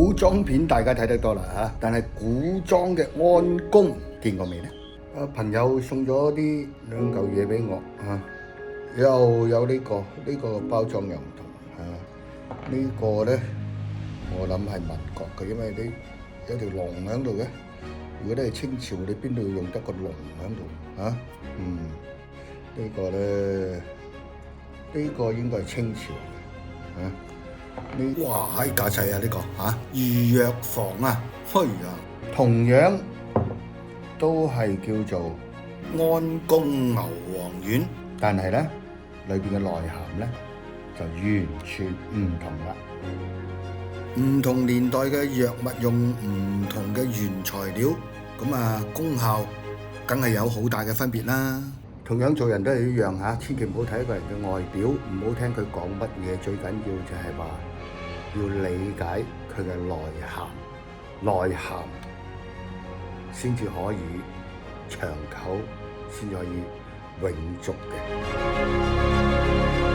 古裝片大家睇得多啦嚇，但係古裝嘅安宮見過未呢？朋友送咗啲兩嚿嘢俾我嚇，又有呢個包裝又唔同嚇，呢個咧我諗係民國嘅，因為你有條龍喺度嘅。如果你係清朝，你邊度用得個龍喺度嚇？呢個咧，呢個應該係清朝嚇。哇！喺架勢啊！呢個嚇御藥房啊，哎呀，同樣都係叫做安宮牛黃丸，但係咧裏邊嘅內涵咧就完全唔同啦。唔同年代嘅藥物用唔同嘅原材料，咁啊功效梗係有好大嘅分別啦。同樣做人都係一樣嚇，千祈唔好睇一個人嘅外表，唔好聽佢講乜嘢，最緊要就係話要理解佢嘅內涵，內涵先至可以長久，先至可以永續嘅。